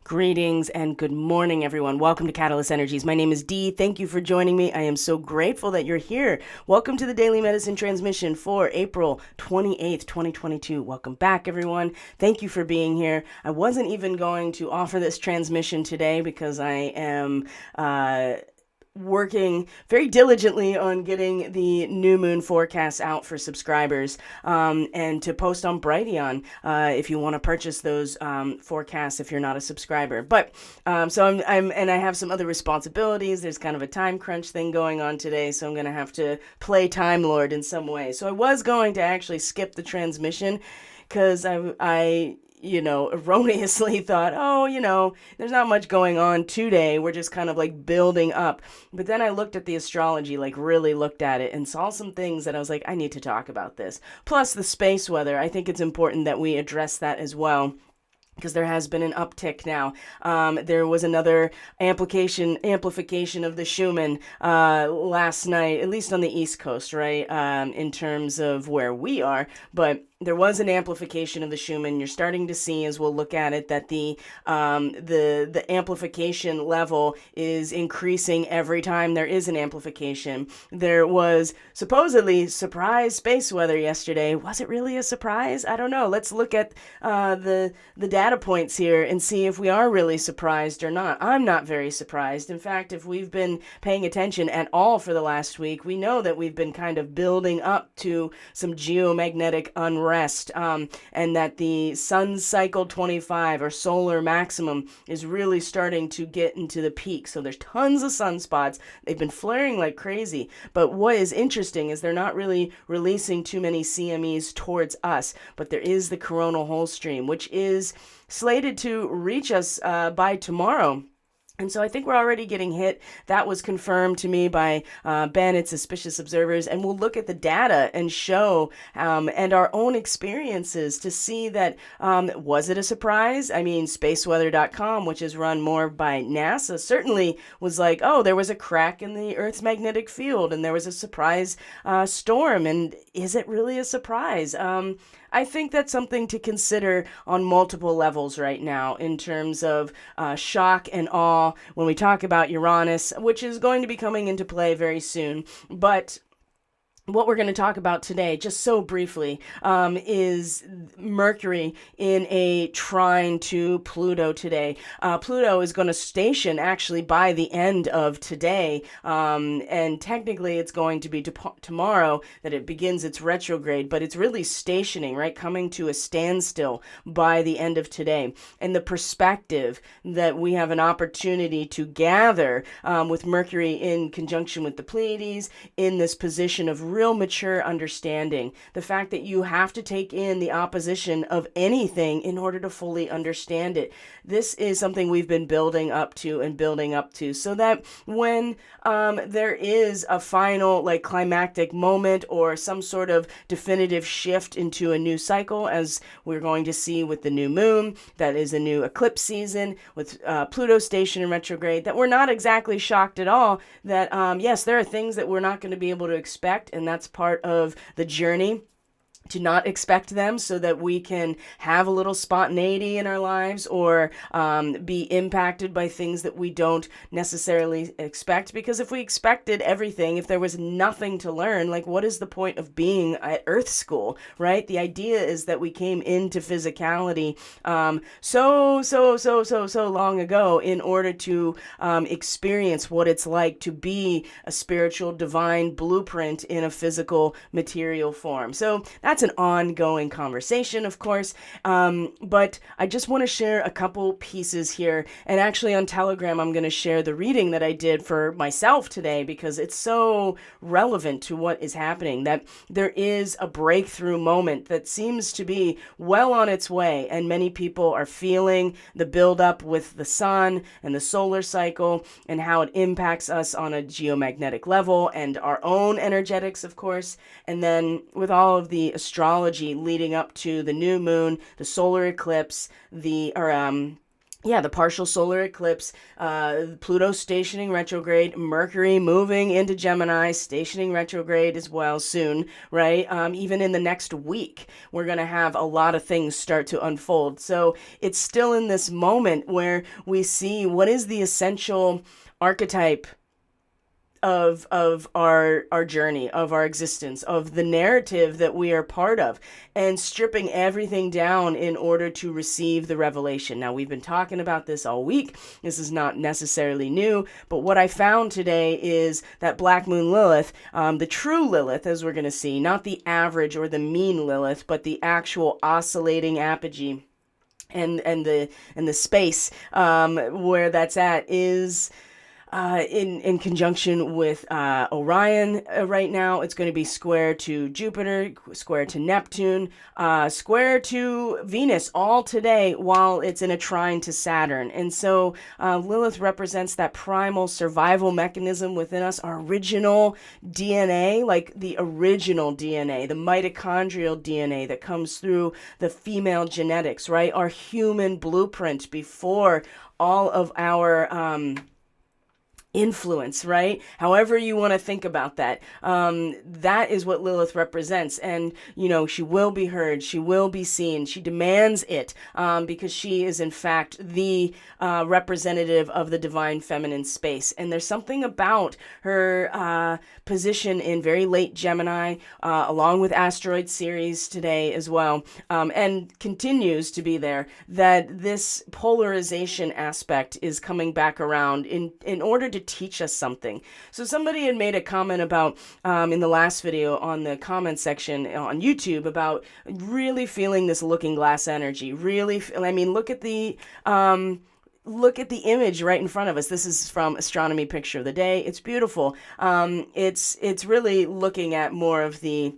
Greetings and good morning, everyone. Welcome to Catalyst Energies. My name is Dee. Thank you for joining me. I am so grateful that you're here. Welcome to the Daily Medicine Transmission for April 28th, 2022. Welcome back, everyone. Thank you for being here. I wasn't even going to offer this transmission today because I am working very diligently on getting the new moon forecasts out for subscribers and to post on Brighteon if you want to purchase those forecasts if you're not a subscriber. But so I'm and I have some other responsibilities. There's kind of a time crunch thing going on today, so I'm going to have to play Time Lord in some way. So I was going to actually skip the transmission because I erroneously thought, there's not much going on today. We're just kind of like building up. But then I looked at the astrology, like really looked at it and saw some things that I was like, I need to talk about this. Plus the space weather. I think it's important that we address that as well, because there has been an uptick now. There was another amplification of the Schumann last night, at least on the East Coast, right? In terms of where we are, but there was an amplification of the Schumann. You're starting to see, as we'll look at it, that the amplification level is increasing every time there is an amplification. There was supposedly surprise space weather yesterday. Was it really a surprise? I don't know. Let's look at the data points here and see if we are really surprised or not. I'm not very surprised. In fact, if we've been paying attention at all for the last week, we know that we've been kind of building up to some geomagnetic unrest. And that the sun cycle 25 or solar maximum is really starting to get into the peak. So there's tons of sunspots. They've been flaring like crazy. But what is interesting is they're not really releasing too many CMEs towards us. But there is the coronal hole stream, which is slated to reach us by tomorrow. And so I think we're already getting hit. That was confirmed to me by Ben at Suspicious Observers. And we'll look at the data and show and our own experiences to see that, was it a surprise? I mean, spaceweather.com, which is run more by NASA, certainly was like, oh, there was a crack in the Earth's magnetic field and there was a surprise storm. And is it really a surprise? I think that's something to consider on multiple levels right now in terms of shock and awe when we talk about Uranus, which is going to be coming into play very soon. But what we're going to talk about today, just so briefly, is Mercury in a trine to Pluto today. Pluto is going to station actually by the end of today, and technically it's going to be tomorrow that it begins its retrograde, but it's really stationing, right, coming to a standstill by the end of today. And the perspective that we have an opportunity to gather with Mercury in conjunction with the Pleiades in this position of real mature understanding. The fact that you have to take in the opposition of anything in order to fully understand it. This is something we've been building up to so that when there is a final like climactic moment or some sort of definitive shift into a new cycle, as we're going to see with the new moon, that is a new eclipse season with Pluto station in retrograde, that we're not exactly shocked at all that yes, there are things that we're not going to be able to expect, and that's part of the journey to not expect them so that we can have a little spontaneity in our lives or be impacted by things that we don't necessarily expect. Because if we expected everything, if there was nothing to learn, like what is the point of being at Earth School, right? The idea is that we came into physicality so long ago in order to experience what it's like to be a spiritual divine blueprint in a physical material form. So that's an ongoing conversation, of course, but I just want to share a couple pieces here. And actually on Telegram, I'm going to share the reading that I did for myself today because it's so relevant to what is happening, that there is a breakthrough moment that seems to be well on its way. And many people are feeling the buildup with the sun and the solar cycle and how it impacts us on a geomagnetic level and our own energetics, of course. And then with all of the astrology leading up to the new moon, the solar eclipse, yeah, the partial solar eclipse, Pluto stationing retrograde, Mercury moving into Gemini, stationing retrograde as well soon, right? Even in the next week, we're going to have a lot of things start to unfold. So it's still in this moment where we see what is the essential archetype of our journey, of our existence, of the narrative that we are part of, and stripping everything down in order to receive the revelation. Now, we've been talking about this all week. This is not necessarily new, but what I found today is that Black Moon Lilith, the true Lilith, as we're going to see, not the average or the mean Lilith, but the actual oscillating apogee, and the space where that's at is in conjunction with Orion right now. It's going to be square to Jupiter, square to Neptune, square to Venus all today while it's in a trine to Saturn. And so Lilith represents that primal survival mechanism within us, our original DNA, like the original DNA, the mitochondrial DNA that comes through the female genetics, right? Our human blueprint before all of our influence, right? However you want to think about that. That is what Lilith represents. And, she will be heard. She will be seen. She demands it because she is, in fact, the representative of the divine feminine space. And there's something about her position in very late Gemini, along with asteroid Ceres today as well, and continues to be there, that this polarization aspect is coming back around in order to teach us something. So somebody had made a comment about in the last video on the comment section on YouTube about really feeling this looking glass energy. Look at the image right in front of us. This is from Astronomy Picture of the Day. It's beautiful. It's really looking at more of the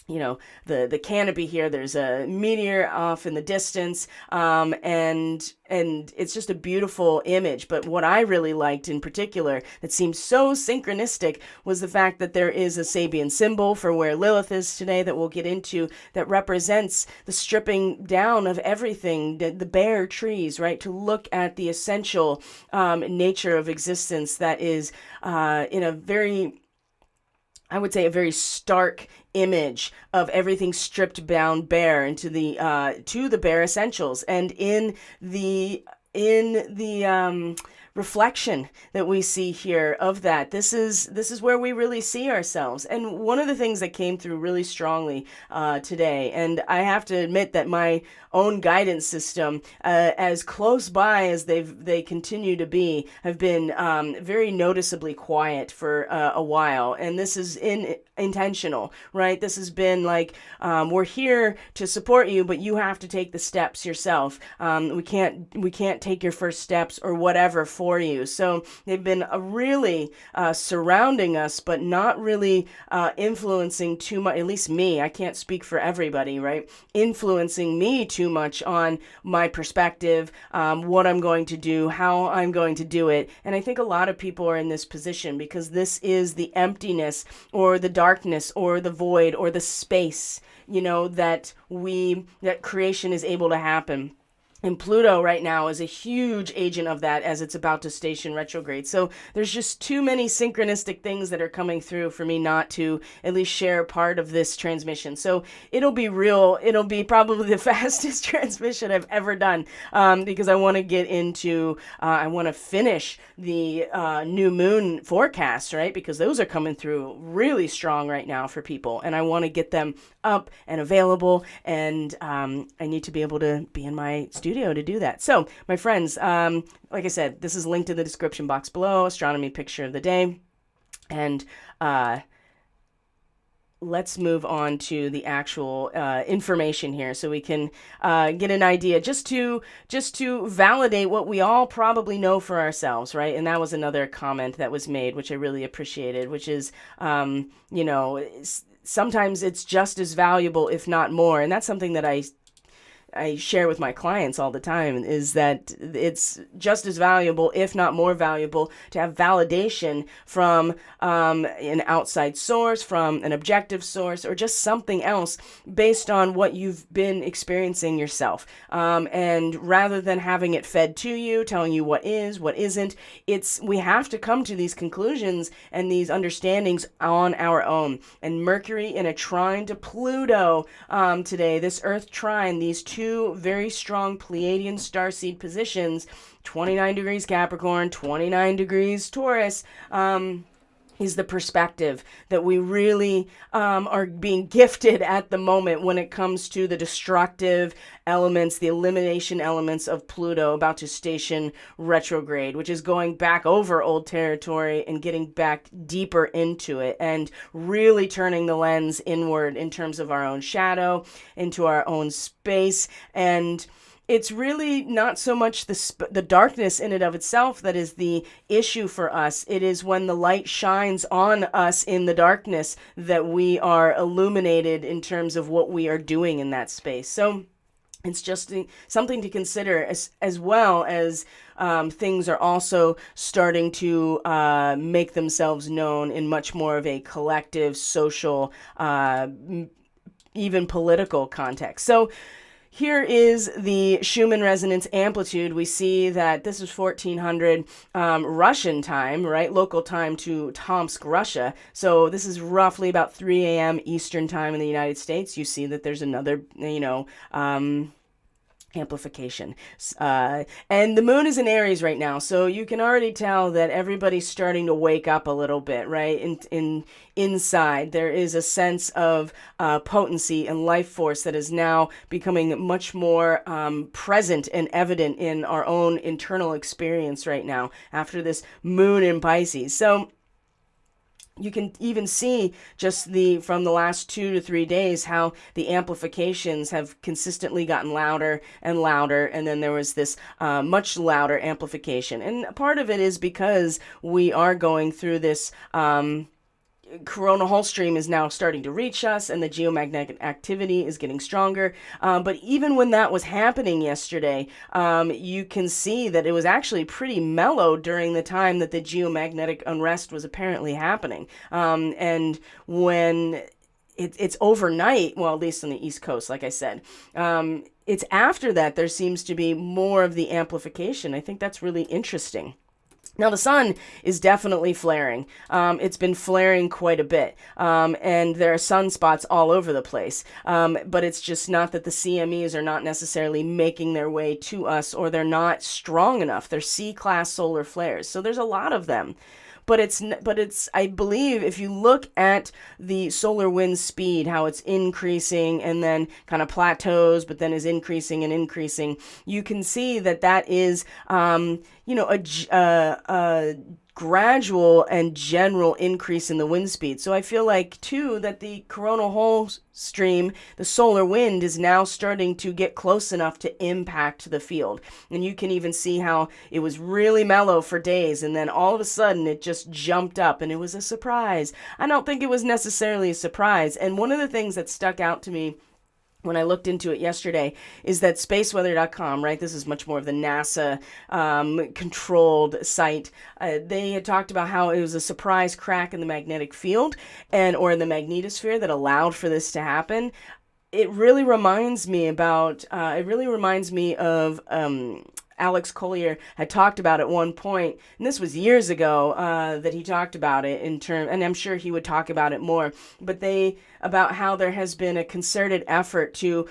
the canopy here. There's a meteor off in the distance, and it's just a beautiful image. But what I really liked in particular that seemed so synchronistic was the fact that there is a Sabian symbol for where Lilith is today that we'll get into, that represents the stripping down of everything, the bare trees, right? To look at the essential nature of existence that is in a very, I would say, a very stark image of everything stripped down bare into the to the bare essentials. And in the reflection that we see here of that, this is where we really see ourselves. And one of the things that came through really strongly today, and I have to admit that my own guidance system, as close by as they continue to be, have been very noticeably quiet for a while. And this is intentional, right? This has been like, we're here to support you, but you have to take the steps yourself. We can't take your first steps or whatever for you. So they've been really surrounding us, but not really influencing too much. At least me. I can't speak for everybody, right? Influencing me too much on my perspective, what I'm going to do, how I'm going to do it. And I think a lot of people are in this position because this is the emptiness or the darkness or the void or the space, that creation is able to happen. And Pluto right now is a huge agent of that as it's about to station retrograde. So there's just too many synchronistic things that are coming through for me not to at least share part of this transmission. So it'll be probably the fastest transmission I've ever done, because I want to get into, I want to finish the new moon forecasts, right? Because those are coming through really strong right now for people. And I want to get them up and available. And I need to be able to be in my studio to do that. So, my friends, like I said, this is linked in the description box below, Astronomy Picture of the Day. And let's move on to the actual information here so we can get an idea, just to validate what we all probably know for ourselves, right? And that was another comment that was made, which I really appreciated, which is, sometimes it's just as valuable, if not more. And that's something that I I share with my clients all the time is that it's just as valuable, if not more valuable, to have validation from an outside source, from an objective source, or just something else based on what you've been experiencing yourself. And rather than having it fed to you, telling you what is, what isn't, we have to come to these conclusions and these understandings on our own. And Mercury in a trine to Pluto today, this Earth trine, these two very strong Pleiadian starseed positions, 29 degrees Capricorn, 29 degrees Taurus, is the perspective that we really are being gifted at the moment when it comes to the destructive elements, the elimination elements of Pluto about to station retrograde, which is going back over old territory and getting back deeper into it and really turning the lens inward in terms of our own shadow, into our own space. And it's really not so much the darkness in and of itself that is the issue for us. It is when the light shines on us in the darkness that we are illuminated in terms of what we are doing in that space. So it's just something to consider, as well as things are also starting to make themselves known in much more of a collective, social, even political context. So here is the Schumann resonance amplitude. We see that this is 1400 Russian time, right? Local time to Tomsk, Russia. So this is roughly about 3 a.m. Eastern time in the United States. You see that there's another, amplification. And the moon is in Aries right now, so you can already tell that everybody's starting to wake up a little bit, right? Inside, there is a sense of potency and life force that is now becoming much more present and evident in our own internal experience right now after this moon in Pisces. So you can even see just from the last 2 to 3 days how the amplifications have consistently gotten louder and louder, and then there was this much louder amplification. And part of it is because we are going through this coronal hole stream is now starting to reach us, and the geomagnetic activity is getting stronger. But even when that was happening yesterday, you can see that it was actually pretty mellow during the time that the geomagnetic unrest was apparently happening. And when it's overnight, well, at least on the East Coast, like I said, it's after that there seems to be more of the amplification. I think that's really interesting. Now, the sun is definitely flaring. It's been flaring quite a bit, and there are sunspots all over the place. But it's just not that the CMEs are not necessarily making their way to us, or they're not strong enough. They're C-class solar flares, so there's a lot of them. But it's, I believe, if you look at the solar wind speed, how it's increasing and then kind of plateaus, but then is increasing and increasing, you can see that is, a gradual and general increase in the wind speed. So I feel like, too, that the coronal hole stream, the solar wind, is now starting to get close enough to impact the field. And you can even see how it was really mellow for days, and then all of a sudden it just jumped up, and it was a surprise. I don't think it was necessarily a surprise. And one of the things that stuck out to me when I looked into it yesterday is that spaceweather.com, right? This is much more of the NASA controlled site. They had talked about how it was a surprise crack in the magnetic field or in the magnetosphere that allowed for this to happen. It really reminds me of Alex Collier had talked about at one point, and this was years ago, that he talked about it and I'm sure he would talk about it more, but about how there has been a concerted effort to,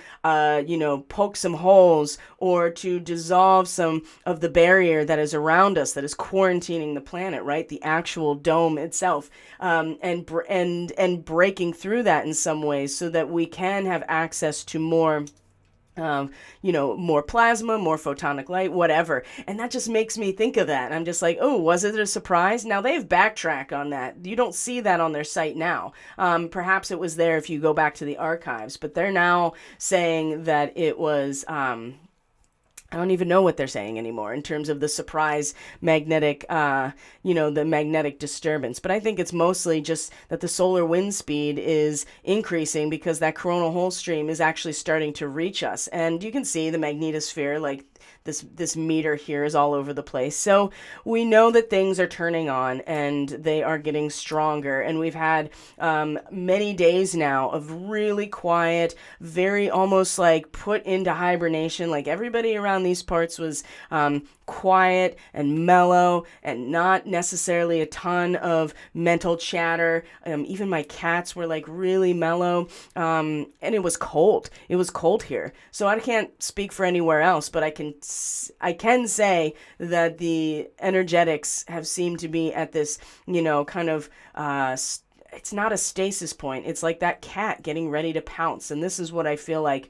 poke some holes or to dissolve some of the barrier that is around us, that is quarantining the planet, right? The actual dome itself, and breaking through that in some ways so that we can have access to more more plasma, more photonic light, whatever. And that just makes me think of that. I'm just like, oh, was it a surprise? Now, they've backtracked on that. You don't see that on their site now. Perhaps it was there if you go back to the archives, but they're now saying that it was I don't even know what they're saying anymore in terms of the surprise magnetic, the magnetic disturbance. But I think it's mostly just that the solar wind speed is increasing because that coronal hole stream is actually starting to reach us. And you can see the magnetosphere, like this meter here is all over the place. So we know that things are turning on and they are getting stronger. And we've had many days now of really quiet, very almost like put into hibernation. Like everybody around these parts was quiet and mellow and not necessarily a ton of mental chatter. Even my cats were like really mellow. And it was cold. It was cold here. So I can't speak for anywhere else, but I can say that the energetics have seemed to be at this, kind of it's not a stasis point. It's like that cat getting ready to pounce. And this is what I feel like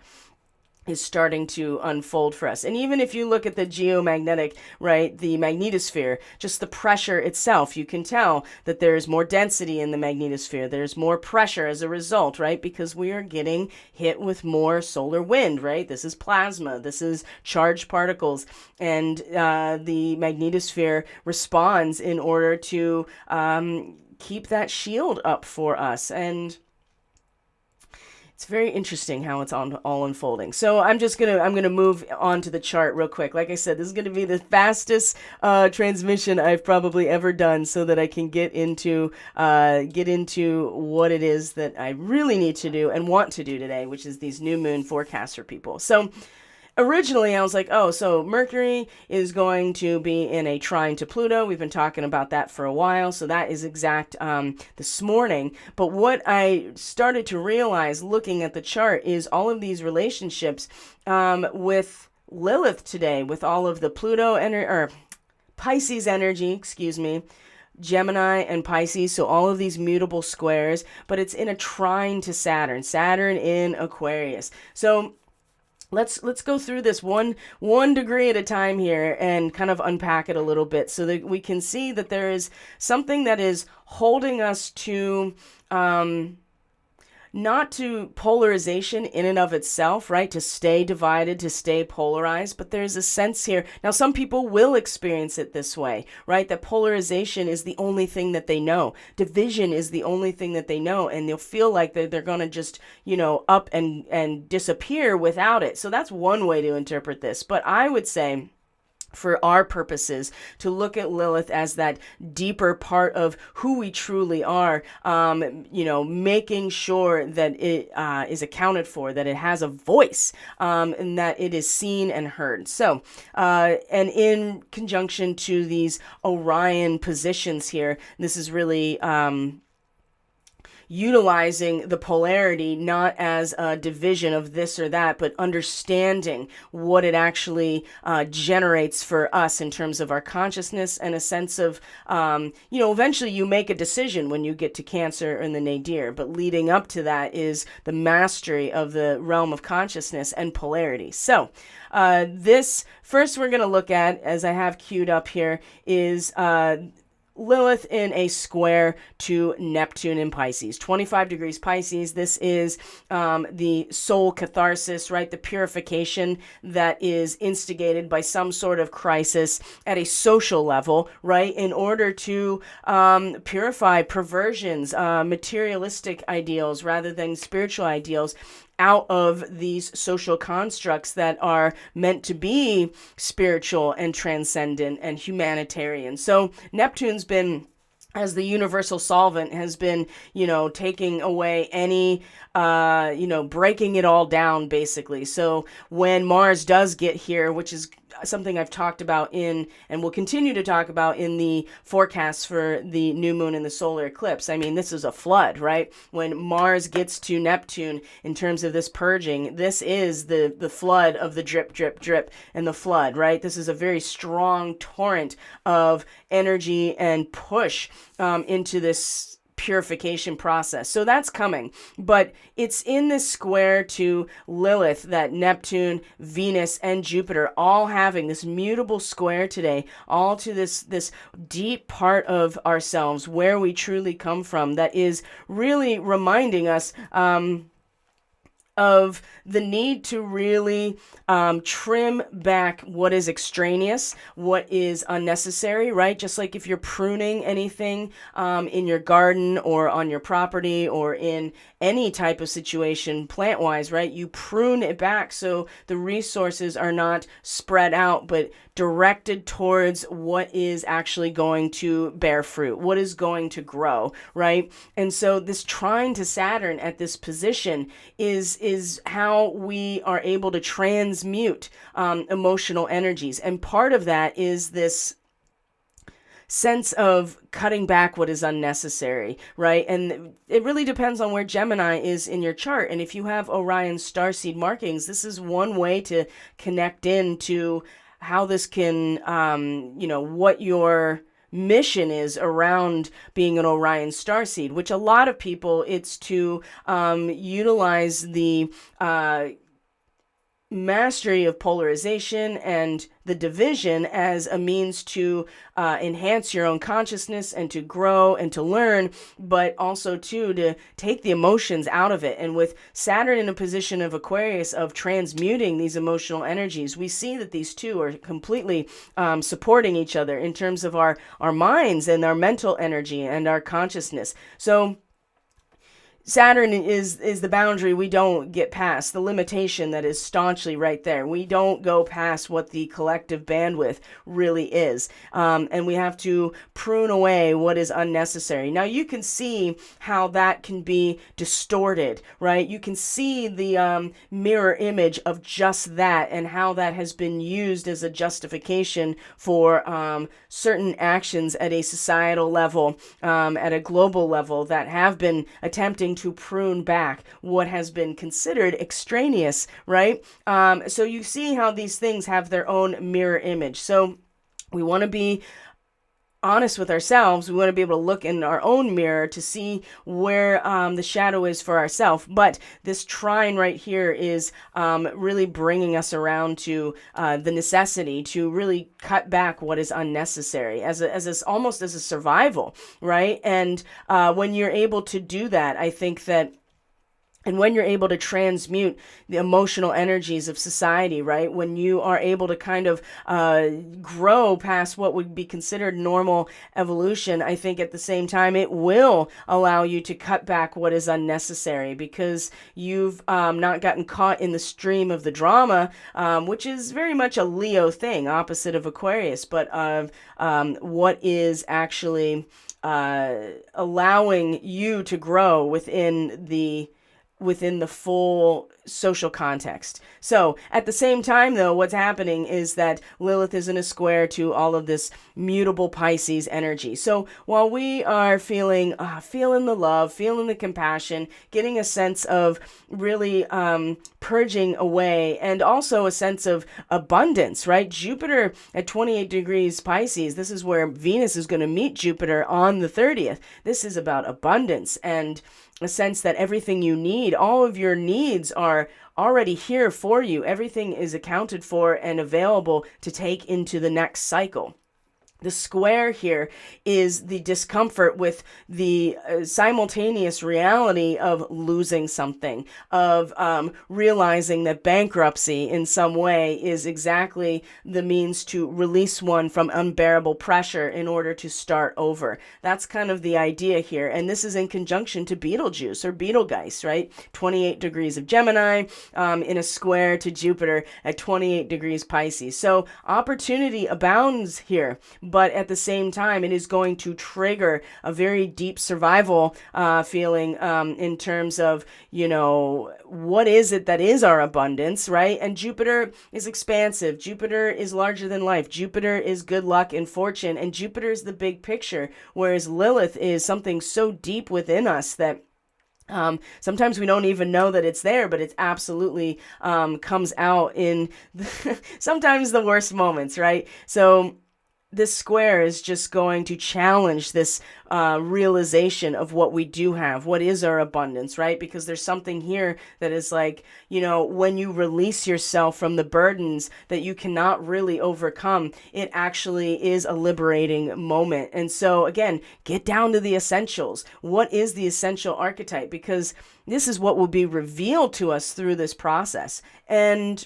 is starting to unfold for us. And even if you look at the geomagnetic, right, the magnetosphere, just the pressure itself, you can tell that there's more density in the magnetosphere. There's more pressure as a result, right? Because we are getting hit with more solar wind, right? This is plasma. This is charged particles. And the magnetosphere responds in order to keep that shield up for us. And it's very interesting how it's all unfolding. So I'm gonna move on to the chart real quick. Like I said, this is gonna be the fastest transmission I've probably ever done, so that I can get into what it is that I really need to do and want to do today, which is these new moon forecasts for people. So originally, I was like, oh, so Mercury is going to be in a trine to Pluto. We've been talking about that for a while, so that is exact this morning. But what I started to realize looking at the chart is all of these relationships with Lilith today, with all of the Pluto or Pisces energy, Gemini and Pisces, so all of these mutable squares, but it's in a trine to Saturn in Aquarius. So Let's go through this one degree at a time here and kind of unpack it a little bit so that we can see that there is something that is holding us to not to polarization in and of itself, right? To stay divided, to stay polarized. But there's a sense here. Now, some people will experience it this way, right? That polarization is the only thing that they know. Division is the only thing that they know. And they'll feel like they're going to just, up and disappear without it. So that's one way to interpret this. But I would say, for our purposes, to look at Lilith as that deeper part of who we truly are, making sure that it is accounted for, that it has a voice, and that it is seen and heard. So, and in conjunction to these Orion positions here, this is really utilizing the polarity not as a division of this or that, but understanding what it actually generates for us in terms of our consciousness and a sense of, eventually you make a decision when you get to Cancer and the nadir, but leading up to that is the mastery of the realm of consciousness and polarity. So this first we're going to look at, as I have queued up here, is Lilith in a square to Neptune in Pisces, 25 degrees Pisces. This is the soul catharsis, right? The purification that is instigated by some sort of crisis at a social level, right? In order to purify perversions, materialistic ideals rather than spiritual ideals, out of these social constructs that are meant to be spiritual and transcendent and humanitarian. So Neptune's been, as the universal solvent, has been, taking away any, breaking it all down, basically. So when Mars does get here, which is something I've talked about in, and will continue to talk about in the forecasts for the new moon and the solar eclipse. I mean, this is a flood, right? When Mars gets to Neptune in terms of this purging, this is the flood of the drip, drip, drip, and the flood, right? This is a very strong torrent of energy and push into this purification process. So that's coming, but it's in this square to Lilith that Neptune, Venus, and Jupiter all having this mutable square today, all to this deep part of ourselves where we truly come from, that is really reminding us of the need to really trim back what is extraneous, what is unnecessary, right? Just like if you're pruning anything in your garden or on your property or in any type of situation plant-wise, right? You prune it back so the resources are not spread out, but directed towards what is actually going to bear fruit, what is going to grow, right? And so this trine to Saturn at this position is how we are able to transmute emotional energies. And part of that is this sense of cutting back what is unnecessary, right? And it really depends on where Gemini is in your chart. And if you have Orion starseed markings, this is one way to connect into how this can, what your mission is around being an Orion starseed, which a lot of people, it's to utilize the mastery of polarization and the division as a means to enhance your own consciousness and to grow and to learn, but also too to take the emotions out of it. And with Saturn in a position of Aquarius of transmuting these emotional energies, we see that these two are completely supporting each other in terms of our minds and our mental energy and our consciousness. So Saturn is the boundary we don't get past, the limitation that is staunchly right there. We don't go past what the collective bandwidth really is. And we have to prune away what is unnecessary. Now, you can see how that can be distorted, right? You can see the mirror image of just that and how that has been used as a justification for certain actions at a societal level, at a global level that have been attempting to prune back what has been considered extraneous, right? So you see how these things have their own mirror image. So we want to be honest with ourselves. We want to be able to look in our own mirror to see where the shadow is for ourselves. But this trine right here is really bringing us around to the necessity to really cut back what is unnecessary almost as a survival, right? And when you're able to do that, I think that and when you're able to transmute the emotional energies of society, right? When you are able to kind of grow past what would be considered normal evolution, I think at the same time it will allow you to cut back what is unnecessary because you've not gotten caught in the stream of the drama, which is very much a Leo thing, opposite of Aquarius, but of what is actually allowing you to grow within the full social context. So at the same time, though, what's happening is that Lilith is in a square to all of this mutable Pisces energy. So while we are feeling the love, feeling the compassion, getting a sense of really purging away, and also a sense of abundance, right? Jupiter at 28 degrees Pisces, this is where Venus is going to meet Jupiter on the 30th. This is about abundance and a sense that everything you need, all of your needs are already here for you. Everything is accounted for and available to take into the next cycle. The square here is the discomfort with the simultaneous reality of losing something, of realizing that bankruptcy in some way is exactly the means to release one from unbearable pressure in order to start over. That's kind of the idea here. And this is in conjunction to Betelgeuse or Betelgeuse, right? 28 degrees of Gemini in a square to Jupiter at 28 degrees Pisces. So opportunity abounds here. But at the same time, it is going to trigger a very deep survival feeling in terms of, what is it that is our abundance, right? And Jupiter is expansive. Jupiter is larger than life. Jupiter is good luck and fortune. And Jupiter is the big picture, whereas Lilith is something so deep within us that sometimes we don't even know that it's there, but it absolutely comes out in sometimes the worst moments, right? So this square is just going to challenge this realization of what we do have, what is our abundance, right? Because there's something here that is like, when you release yourself from the burdens that you cannot really overcome, it actually is a liberating moment. And so again, get down to the essentials. What is the essential archetype? Because this is what will be revealed to us through this process. And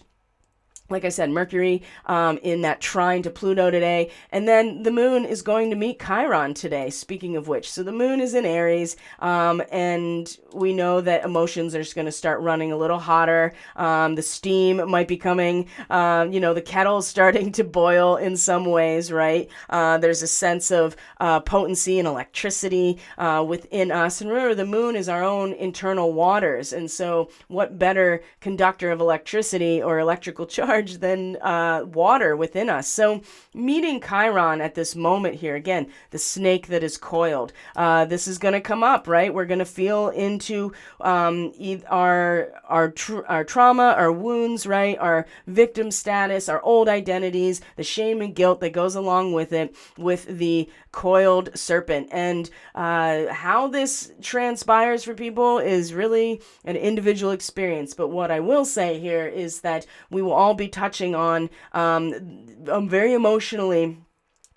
like I said, Mercury in that trine to Pluto today. And then the moon is going to meet Chiron today, speaking of which. So the moon is in Aries, and we know that emotions are just going to start running a little hotter. The steam might be coming, the kettle's starting to boil in some ways, right? There's a sense of potency and electricity within us. And remember, the moon is our own internal waters. And so what better conductor of electricity or electrical charge than water within us. So meeting Chiron at this moment here, again, the snake that is coiled, this is going to come up, right? We're going to feel into our trauma, our wounds, right? Our victim status, our old identities, the shame and guilt that goes along with it, with the coiled serpent. And how this transpires for people is really an individual experience. But what I will say here is that we will all be touching on very emotionally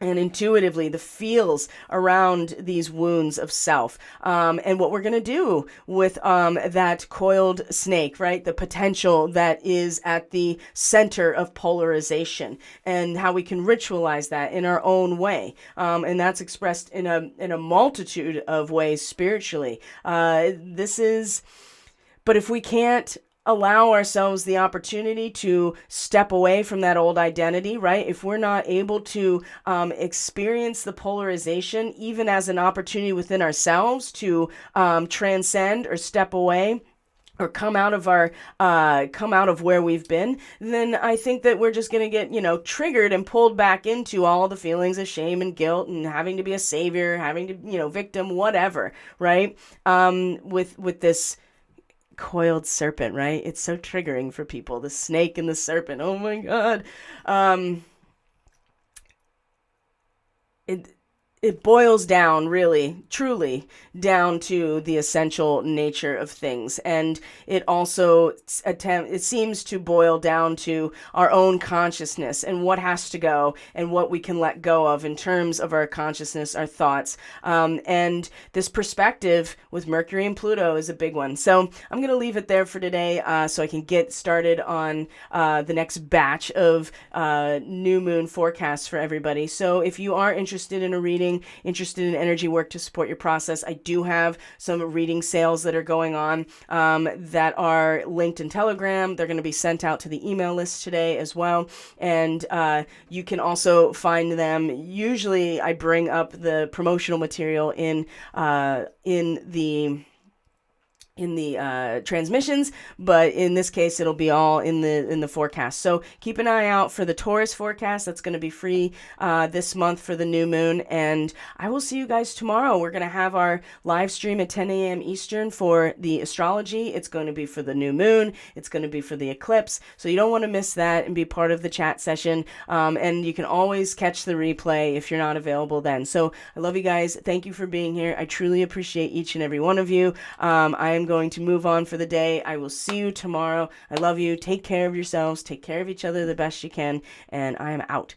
and intuitively the feels around these wounds of self, and what we're going to do with that coiled snake, right? The potential that is at the center of polarization, and how we can ritualize that in our own way, and that's expressed in a multitude of ways spiritually. But if we can't allow ourselves the opportunity to step away from that old identity, right? If we're not able to experience the polarization, even as an opportunity within ourselves to transcend or step away, or come out of where we've been, then I think that we're just going to get, triggered and pulled back into all the feelings of shame and guilt and having to be a savior, having to, victim, whatever, right? With this coiled serpent, right? It's so triggering for people. The snake and the serpent. Oh my God. It boils down, really, truly, down to the essential nature of things. And it also it seems to boil down to our own consciousness and what has to go and what we can let go of in terms of our consciousness, our thoughts. And this perspective with Mercury and Pluto is a big one. So I'm going to leave it there for today so I can get started on the next batch of new moon forecasts for everybody. So if you are interested in a reading, interested in energy work to support your process, I do have some reading sales that are going on that are linked in Telegram. They're going to be sent out to the email list today as well. And you can also find them. Usually I bring up the promotional material in the transmissions, but in this case it'll be all in the forecast. So keep an eye out for the Taurus forecast. That's going to be free this month for the new moon, and I will see you guys tomorrow. We're going to have our live stream at 10 a.m. Eastern for the astrology. It's going to be for the new moon. It's going to be for the eclipse, so you don't want to miss that and be part of the chat session. And you can always catch the replay if you're not available then. So I love you guys. Thank you for being here. I truly appreciate each and every one of you. I am going to move on for the day. I will see you tomorrow. I love you. Take care of yourselves. Take care of each other the best you can. And I am out.